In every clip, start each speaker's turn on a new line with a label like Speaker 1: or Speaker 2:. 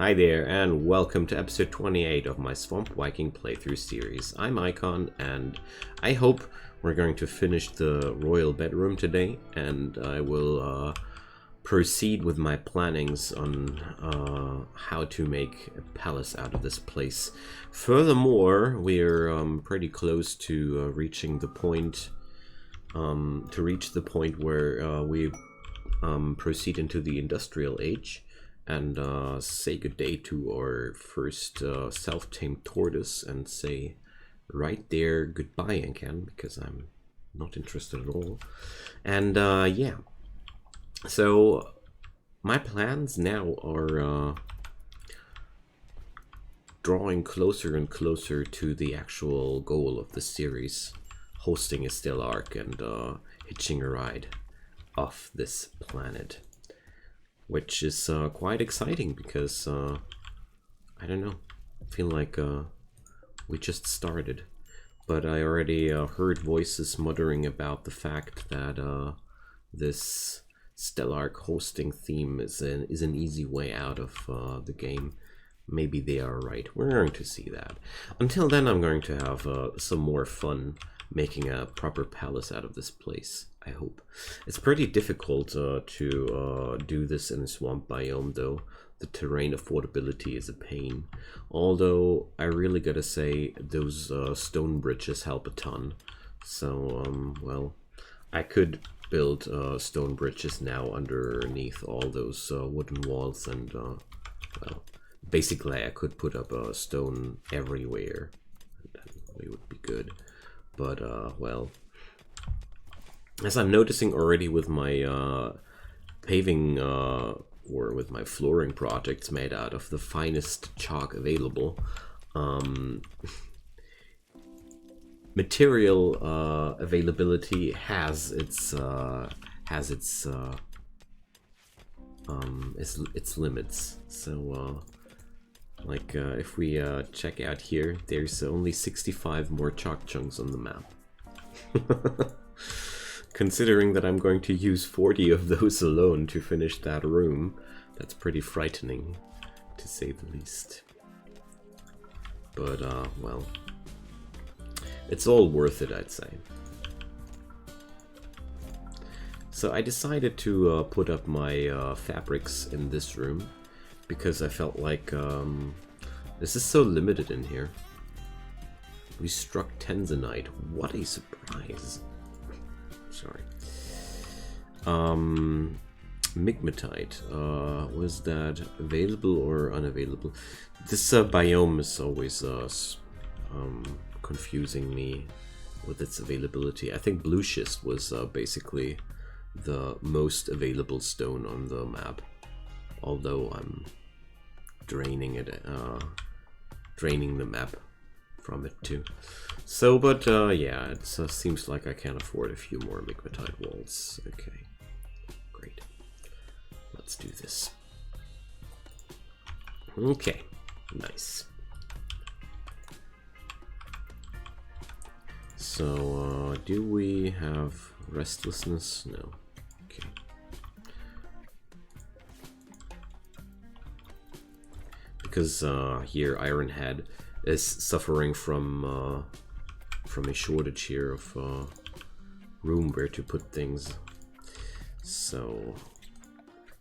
Speaker 1: Hi there, and welcome to episode 28 of my Swamp Viking playthrough series. I'm Icon, and I hope we're going to finish the royal bedroom today, and I will proceed with my plannings on how to make a palace out of this place. Furthermore, we're pretty close to reaching the point, where we proceed into the industrial age. And say good day to our first self-tamed tortoise and say right there goodbye again, because I'm not interested at all. And yeah, so my plans now are drawing closer and closer to the actual goal of the series, hosting a stellar arc and hitching a ride off this planet. Which is quite exciting because, I don't know, I feel like we just started. But I already heard voices muttering about the fact that this Stellark hosting theme is an easy way out of the game. Maybe they are right. We're going to see that. Until then, I'm going to have some more fun making a proper palace out of this place, I hope. It's pretty difficult to do this in a swamp biome, though. The terrain affordability is a pain. Although, I really gotta say, those stone bridges help a ton. So, well, I could build stone bridges now underneath all those wooden walls, and, well, basically I could put up a stone everywhere, and then we would be good. But, well, as I'm noticing already with my paving or with my flooring projects made out of the finest chalk available, material availability has its limits. So, like, if we check out here, there's only 65 more chalk chunks on the map. Considering that I'm going to use 40 of those alone to finish that room, that's pretty frightening, to say the least. But, well, it's all worth it, I'd say. So I decided to put up my fabrics in this room, because I felt like this is so limited in here. We struck Tanzanite. What a surprise. Sorry. Migmatite. Was that available or unavailable? This biome is always confusing me with its availability. I think blue schist was basically the most available stone on the map. Although I'm draining the map from it too. So, but yeah, it seems like I can afford a few more migmatite walls. Okay, great. Let's do this. Okay, nice. So, do we have restlessness? No. Okay. Because here Ironhead is suffering from a shortage here of room where to put things. So,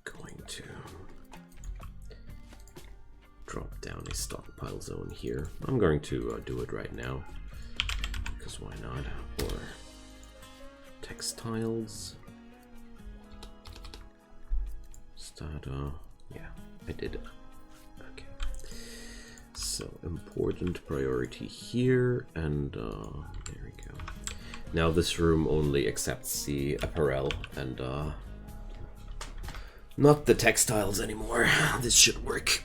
Speaker 1: going to drop down a stockpile zone here. I'm going to do it right now, because why not? Or textiles. Is that, yeah, I did it. So, important priority here, and there we go. Now this room only accepts the apparel and not the textiles anymore. This should work.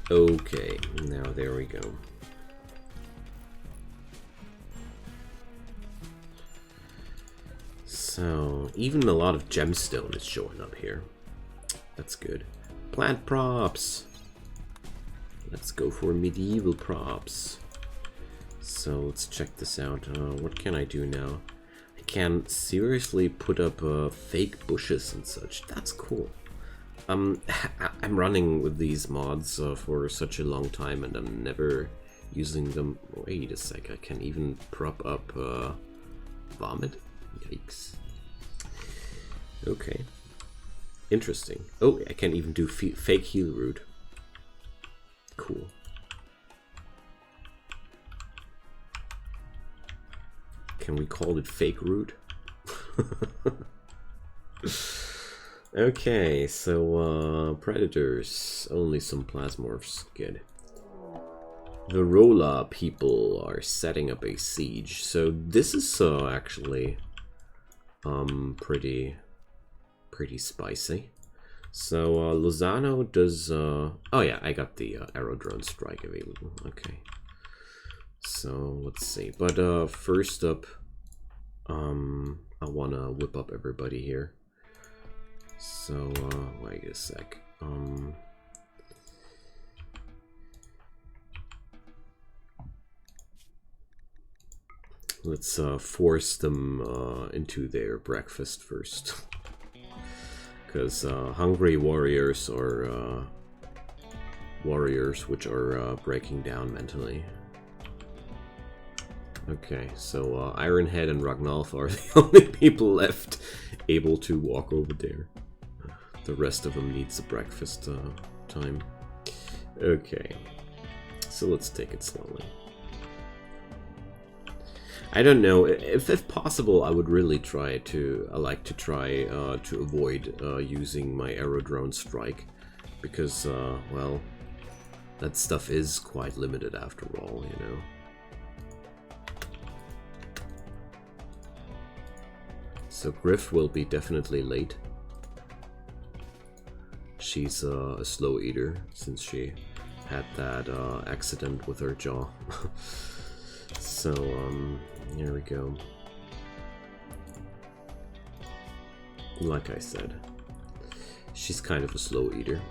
Speaker 1: Okay, now there we go. So, even a lot of gemstone is showing up here. That's good. Plant props! Let's go for medieval props. So let's check this out. What can I do now? I can seriously put up fake bushes and such. That's cool. I'm running with these mods for such a long time and I'm never using them. Wait a sec, I can even prop up vomit? Yikes. Okay. Interesting. Oh, I can even do fake heal root. Cool. Can we call it fake root? Okay, so predators, only some plasmorphs, good. The Rola people are setting up a siege, so this is actually pretty spicy. So Lozano does oh yeah, I got the arrow drone strike available. Okay. So let's see. But first up, I wanna whip up everybody here. So wait a sec. Let's force them into their breakfast first. Because hungry warriors are warriors which are breaking down mentally. Okay, so Ironhead and Ragnalf are the only people left able to walk over there. The rest of them needs a breakfast time. Okay, so let's take it slowly. I don't know, if possible I would really try to, to avoid using my arrow drone strike. Because, well, that stuff is quite limited after all, you know. So Griff will be definitely late. She's a slow eater since she had that accident with her jaw. So, here we go. Like I said, she's kind of a slow eater.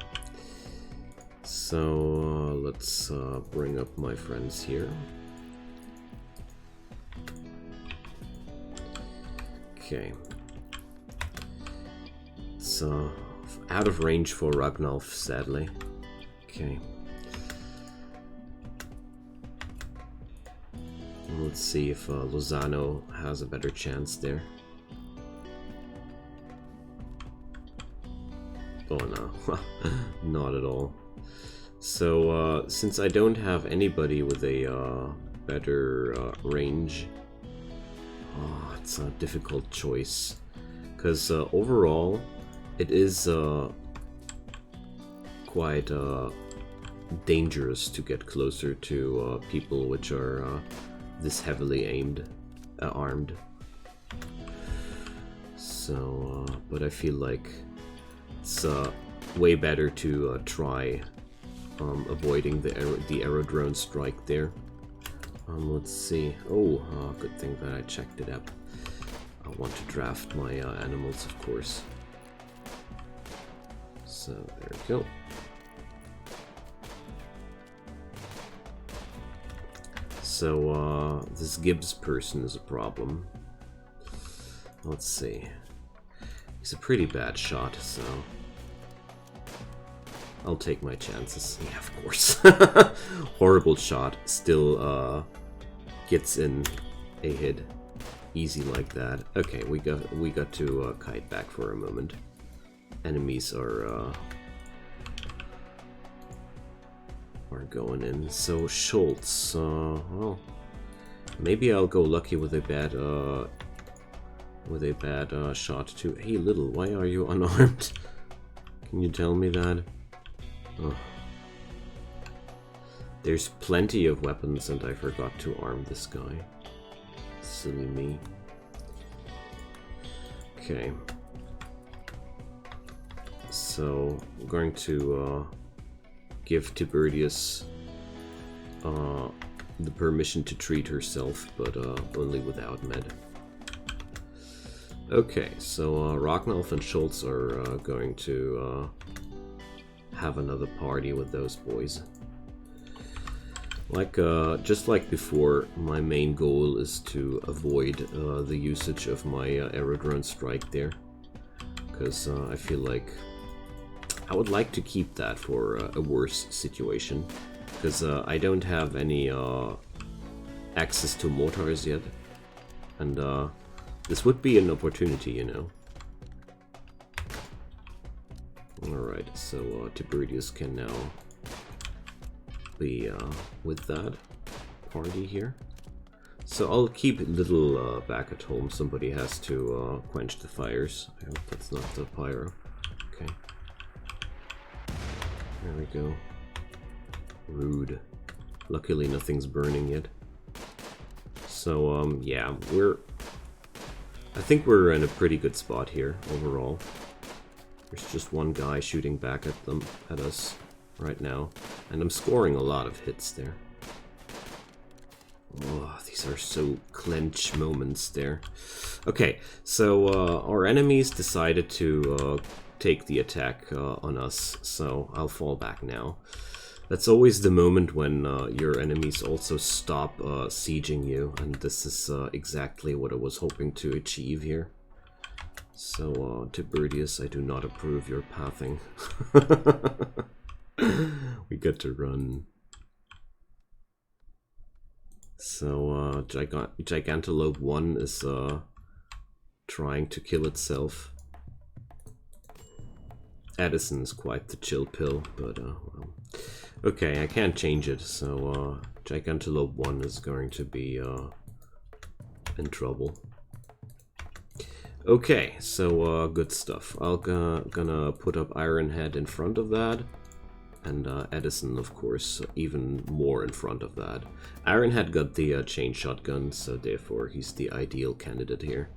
Speaker 1: So, let's bring up my friends here. Okay. It's out of range for Ragnalf, sadly. Okay. Let's see if Lozano has a better chance there. Oh no, not at all. So since I don't have anybody with a better range, it's a difficult choice. Because overall, it is quite dangerous to get closer to people which are this heavily armed. So, but I feel like it's way better to try avoiding the arrow drone strike there. Let's see. Oh, good thing that I checked it up. I want to draft my animals, of course. So there we go. So this Gibbs person is a problem. Let's see. He's a pretty bad shot, so I'll take my chances. Yeah, of course. Horrible shot. Still gets in a hit. Easy like that. Okay, we got to kite back for a moment. Enemies are going in. So Schultz, well, maybe I'll go lucky with a bad shot too. Hey, Little, why are you unarmed? Can you tell me that? Oh. There's plenty of weapons and I forgot to arm this guy. Silly me. Okay. So, I'm going to give Tiberius the permission to treat herself, but only without med. Okay, so Ragnalf and Schultz are going to have another party with those boys. Like, just like before, my main goal is to avoid the usage of my Aerodrone Strike there. Because I feel like I would like to keep that for a worse situation. Because I don't have any access to mortars yet. And this would be an opportunity, you know. Alright, so Tiberius can now be with that party here. So I'll keep little back at home. Somebody has to quench the fires. I hope that's not the pyro. Okay. There we go. Rude. Luckily nothing's burning yet. So yeah, I think we're in a pretty good spot here overall. There's just one guy shooting back at us right now, and I'm scoring a lot of hits there. Oh, these are so clench moments there. Okay, so our enemies decided to take the attack on us, so I'll fall back now. That's always the moment when your enemies also stop sieging you, and this is exactly what I was hoping to achieve here. So, Tiberius, I do not approve your pathing. We get to run. So, Gigantalope 1 is trying to kill itself. Addison's quite the chill pill, but well. Okay, I can't change it, so Gigantalope 1 is going to be in trouble. Okay, so good stuff. I'll gonna put up Ironhead in front of that, and Edison, of course, even more in front of that. Ironhead got the chain shotgun, so therefore he's the ideal candidate here.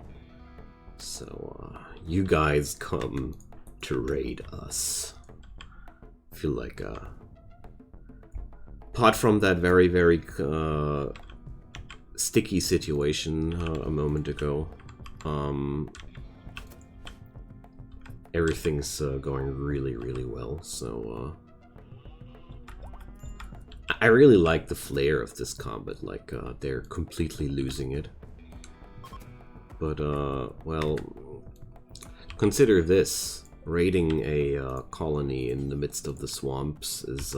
Speaker 1: So you guys come to raid us. I feel like apart from that very, very sticky situation a moment ago, everything's going really, really well. So I really like the flair of this combat. Like they're completely losing it. But well, consider this: raiding a colony in the midst of the swamps is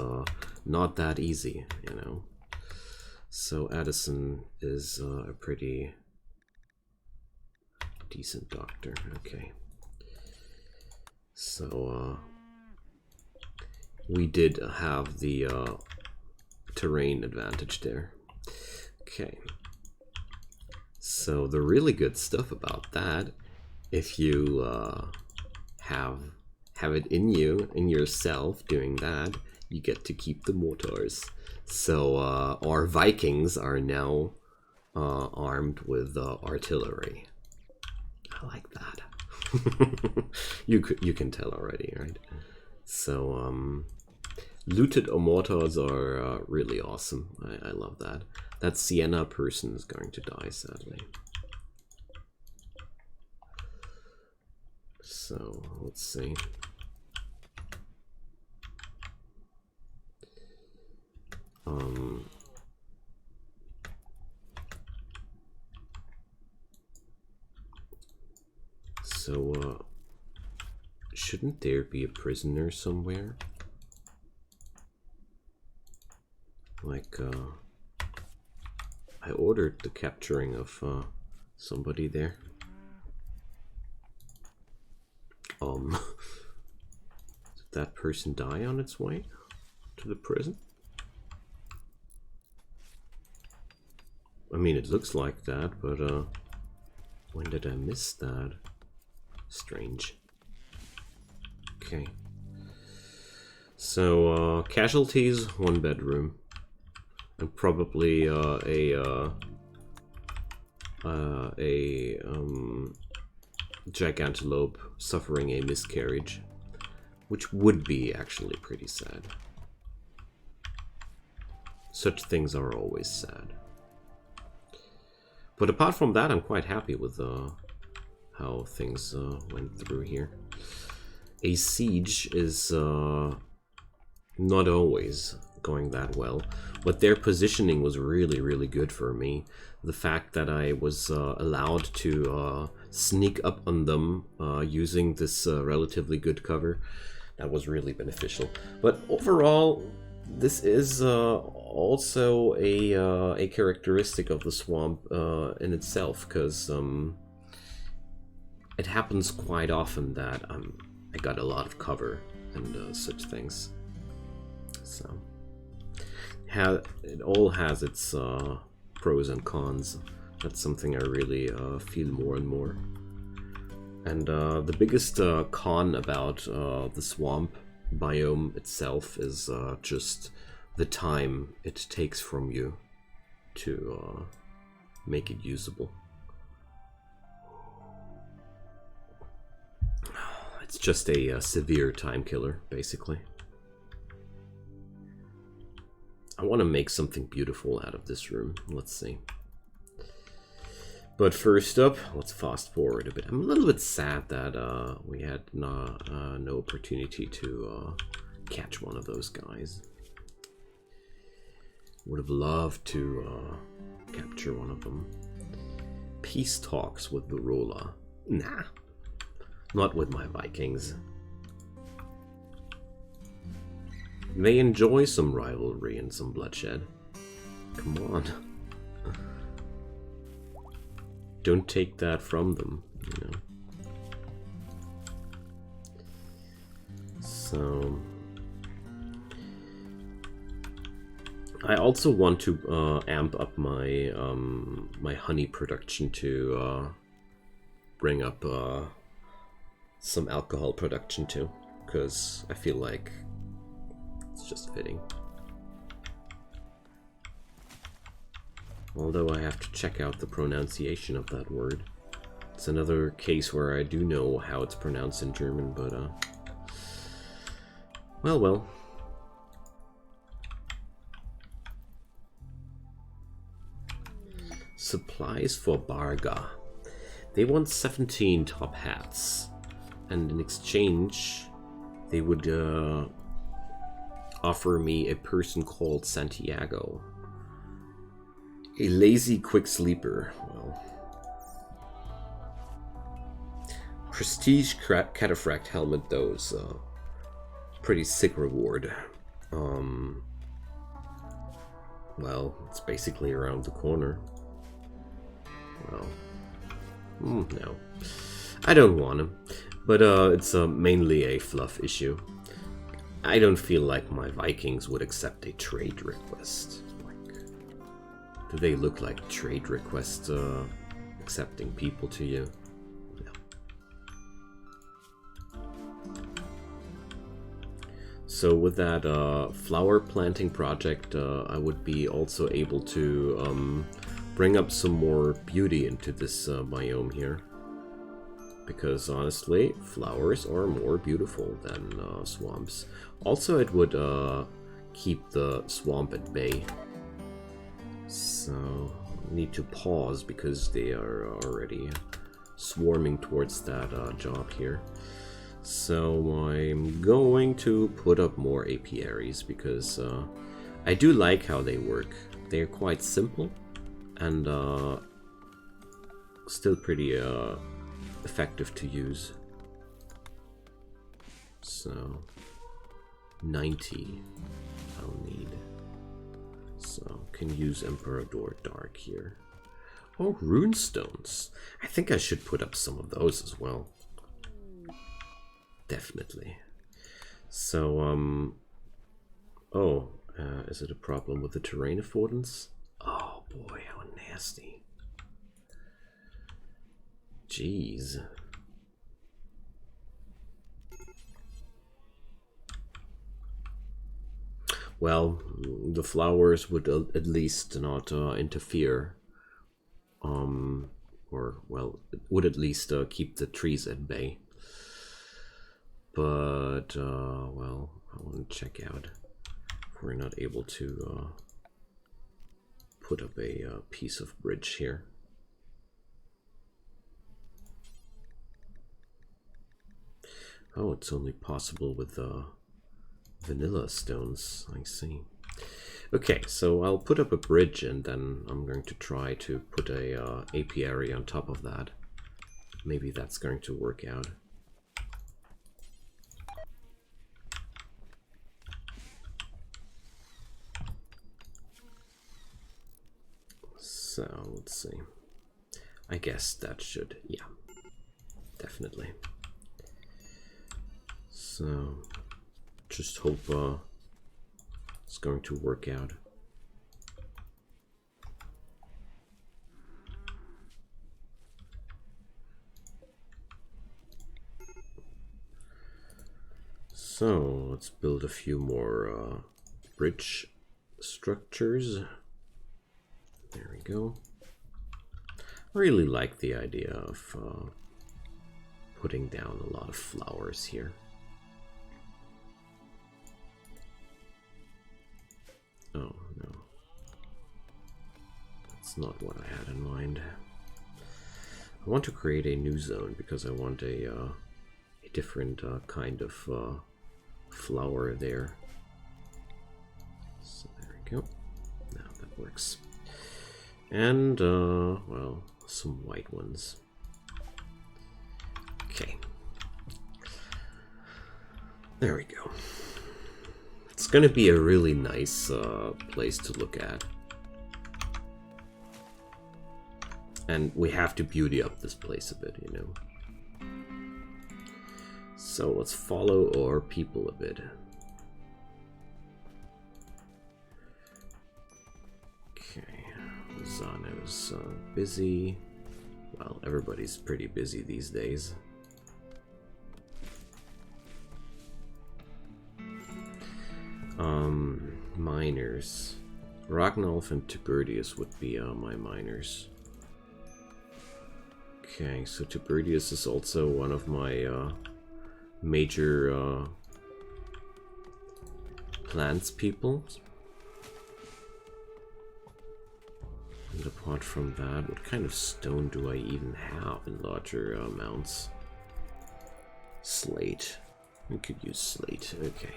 Speaker 1: not that easy, you know. So Addison is a pretty decent doctor. Okay. So we did have the terrain advantage there. Okay. So the really good stuff about that, if you have it in you, in yourself doing that, you get to keep the mortars. So our Vikings are now armed with artillery. I like that. you can tell already, right? So looted mortars are really awesome. I love that. That Sienna person is going to die, sadly. So let's see. So shouldn't there be a prisoner somewhere? Like I ordered the capturing of somebody there. Did that person die on its way to the prison? I mean, it looks like that, but when did I miss that? Strange. Okay. So casualties, 1 bedroom, and probably a Gigantalope suffering a miscarriage, which would be actually pretty sad. Such things are always sad. But apart from that, I'm quite happy with how things went through here. A siege is not always going that well. But their positioning was really, really good for me. The fact that I was allowed to sneak up on them using this relatively good cover, that was really beneficial. But overall, this is also a characteristic of the swamp in itself, because it happens quite often that I got a lot of cover and such things. So it all has its pros and cons. That's something I really feel more and more. And the biggest con about the swamp biome itself is just the time it takes from you to make it usable. It's just a severe time killer, basically. I want to make something beautiful out of this room. Let's see. But first up, let's fast forward a bit. I'm a little bit sad that we had no opportunity to catch one of those guys. Would have loved to capture one of them. Peace talks with Varrola. Nah, not with my Vikings. They enjoy some rivalry and some bloodshed. Come on. Don't take that from them, you know. So I also want to amp up my my honey production to bring up some alcohol production too, because I feel like it's just fitting. Although I have to check out the pronunciation of that word. It's another case where I do know how it's pronounced in German, but well. Supplies for Barga. They want 17 top hats, and in exchange they would offer me a person called Santiago. A lazy quick sleeper. Well, prestige cataphract helmet, though, is pretty sick reward. Well, it's basically around the corner. Well, no, I don't want him, but it's mainly a fluff issue. I don't feel like my Vikings would accept a trade request. Do they look like trade requests accepting people to you? No. So with that flower planting project, I would be also able to bring up some more beauty into this biome here. Because honestly, flowers are more beautiful than swamps. Also, it would keep the swamp at bay. So, need to pause because they are already swarming towards that job here. So I'm going to put up more apiaries because I do like how they work. They're quite simple and still pretty effective to use. So 90 I'll need. So, can use Emperador Dark here. Oh, runestones. I think I should put up some of those as well. Definitely. So, is it a problem with the terrain affordance? Oh boy, how nasty. Jeez. Well, the flowers would at least not interfere. Or, well, it would at least keep the trees at bay. But, well, I want to check out if we're not able to put up a piece of bridge here. Oh, it's only possible with vanilla stones, I see. Okay, so I'll put up a bridge and then I'm going to try to put a apiary on top of that. Maybe that's going to work out. So let's see. I guess that should, yeah, definitely. So just hope it's going to work out. So let's build a few more bridge structures. There we go. I really like the idea of putting down a lot of flowers here. Oh no, that's not what I had in mind. I want to create a new zone because I want a different kind of flower there. So there we go. Now that works. And well, some white ones. Okay. There we go. It's gonna be a really nice place to look at. And we have to beauty up this place a bit, you know. So let's follow our people a bit. Okay, Zano's busy. Well, everybody's pretty busy these days. Miners. Ragnolf and Tibertius would be my miners. Okay, so Tibertius is also one of my major plants people. And apart from that, what kind of stone do I even have in larger amounts? Slate. We could use slate, okay.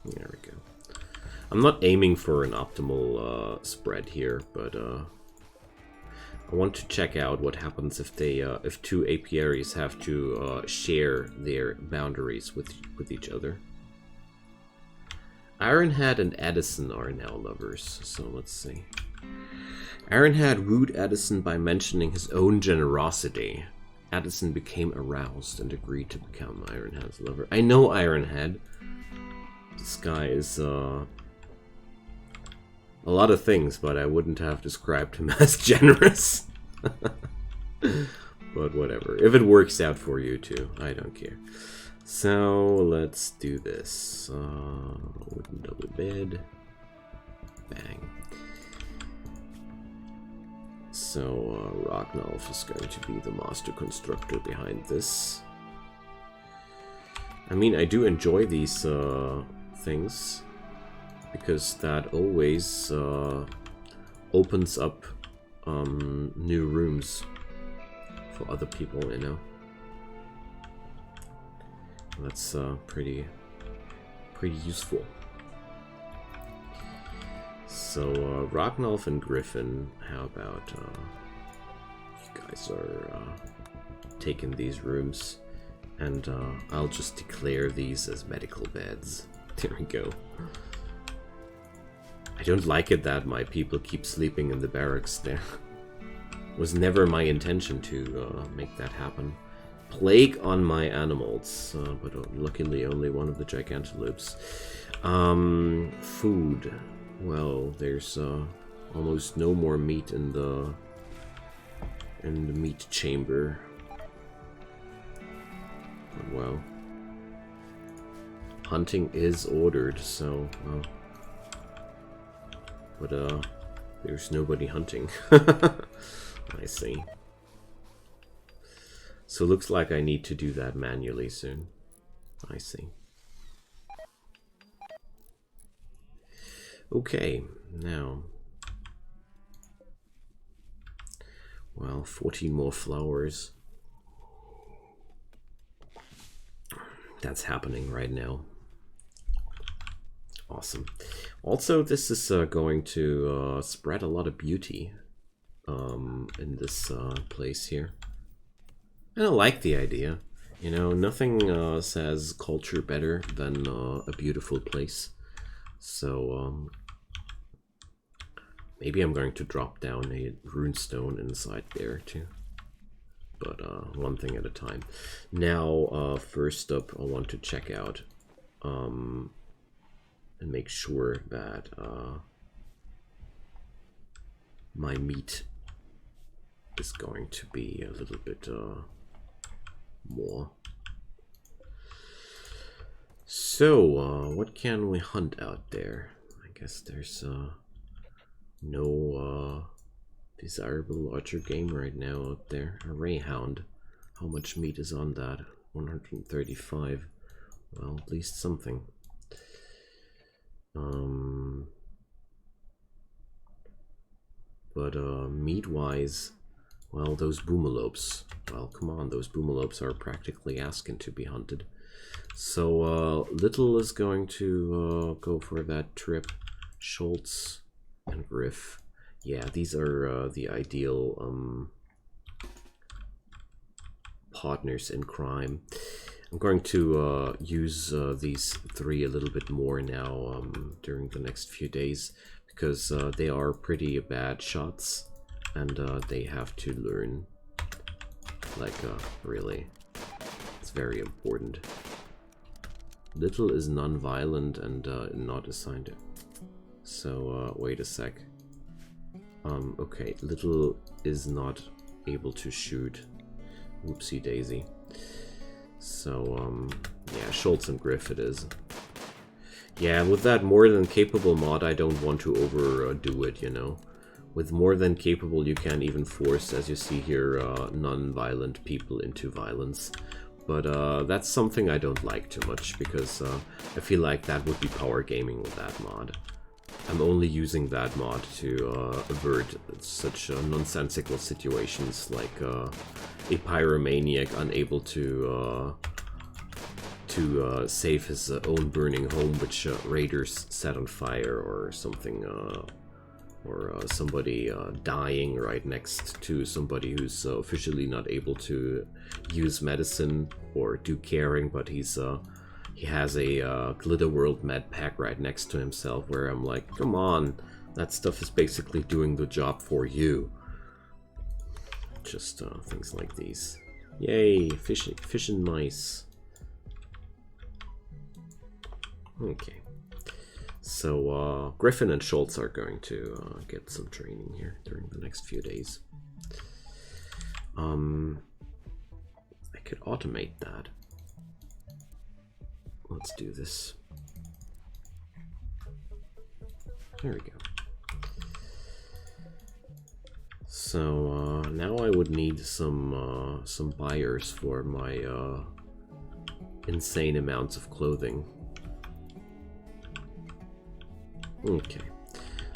Speaker 1: There we go. I'm not aiming for an optimal spread here, but I want to check out what happens if they if two apiaries have to share their boundaries with each other. Ironhead and Edison are now lovers, so let's see. Ironhead wooed Edison by mentioning his own generosity. Edison became aroused and agreed to become Ironhead's lover. I know Ironhead. This guy is a lot of things, but I wouldn't have described him as generous. But whatever. If it works out for you too, I don't care. So let's do this. Wooden double bed. Bang. So Ragnolf is going to be the master constructor behind this. I mean, I do enjoy these things, because that always opens up new rooms for other people, you know. That's pretty useful. So Ragnolf and Griffin, how about you guys are taking these rooms, and I'll just declare these as medical beds. There we go. I don't like it that my people keep sleeping in the barracks there. Was never my intention to make that happen. Plague on my animals, but luckily only one of the gigantelopes. Food. Well, there's almost no more meat in the meat chamber. But well, hunting is ordered, so well. But there's nobody hunting. I see. So looks like I need to do that manually soon. I see. Okay, now. Well, 14 more flowers. that's happening right now. Awesome. Also, this is going to spread a lot of beauty in this place here. And I like the idea. You know, nothing says culture better than a beautiful place. So maybe I'm going to drop down a runestone inside there too. But one thing at a time. Now, first up, I want to check out and make sure that my meat is going to be a little bit more. So, what can we hunt out there? I guess there's no desirable larger game right now out there. A Rayhound. How much meat is on that? 135. Well, at least something. But meat-wise, well, those boomalopes. Well, come on, those boomalopes are practically asking to be hunted. So Little is going to go for that trip. Schultz and Griff. Yeah, these are the ideal partners in crime. I'm going to use these three a little bit more now during the next few days, because they are pretty bad shots, and they have to learn, like, really, it's very important. Little is non-violent and not assigned it. So, wait a sec. Okay, Little is not able to shoot. Whoopsie daisy. So, yeah, Schultz and Griff it is. Yeah, with that more than capable mod, I don't want to overdo it, you know. With more than capable, you can even force, as you see here, non-violent people into violence. But that's something I don't like too much, because I feel like that would be power gaming with that mod. I'm only using that mod to avert such nonsensical situations like a pyromaniac unable to save his own burning home, which raiders set on fire, or something, or somebody dying right next to somebody who's officially not able to use medicine or do caring, but he has a Glitter World med pack right next to himself, where I'm like, come on, that stuff is basically doing the job for you. Just things like these. Yay, fishing mice. Okay. So Griffin and Schultz are going to get some training here during the next few days. I could automate that. Let's do this. There we go. So now I would need some buyers for my insane amounts of clothing. Okay,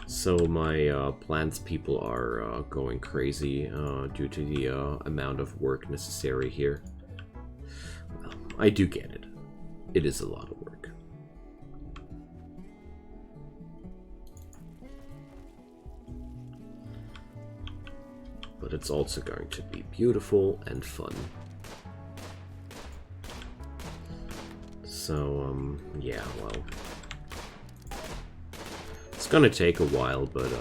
Speaker 1: so my plants people are going crazy due to the amount of work necessary here. Well, I do get it. It is a lot of work. But it's also going to be beautiful and fun. So, yeah, well, it's gonna take a while, but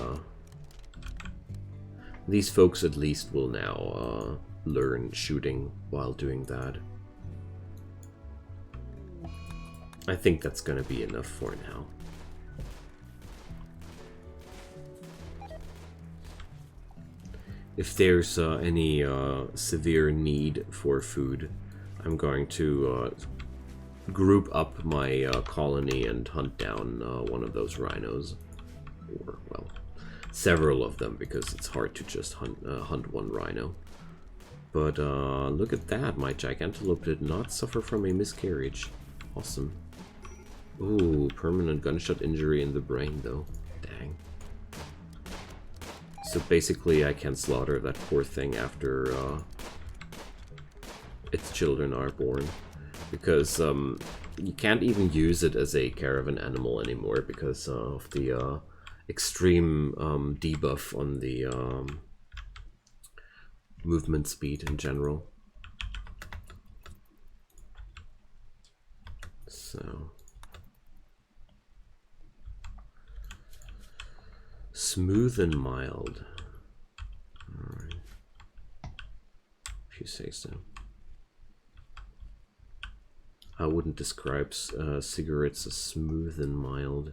Speaker 1: these folks at least will now learn shooting while doing that. I think that's gonna be enough for now. If there's any severe need for food, I'm going to group up my colony and hunt down one of those rhinos. Or, well, several of them, because it's hard to just hunt one rhino. But look at that, my Gigantelope did not suffer from a miscarriage. Awesome. Ooh, permanent gunshot injury in the brain though. Dang. So basically I can slaughter that poor thing after its children are born. because you can't even use it as a caravan animal anymore because of the extreme debuff on the movement speed in general. So smooth and mild. All right. If you say so. I wouldn't describe cigarettes as smooth and mild.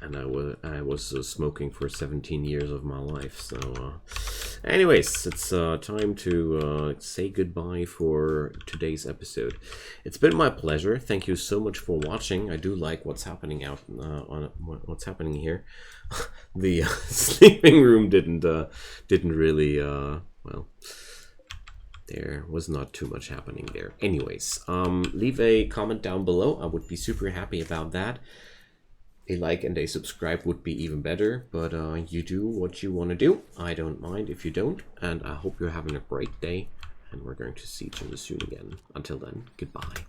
Speaker 1: And I was smoking for 17 years of my life. So, anyways, it's time to say goodbye for today's episode. It's been my pleasure. Thank you so much for watching. I do like what's happening out what's happening here. The sleeping room didn't really well. There was not too much happening there. Anyways, leave a comment down below. I would be super happy about that. A like and a subscribe would be even better, but you do what you want to do. I don't mind if you don't, and I hope you're having a great day, and we're going to see each other soon again. Until then, goodbye.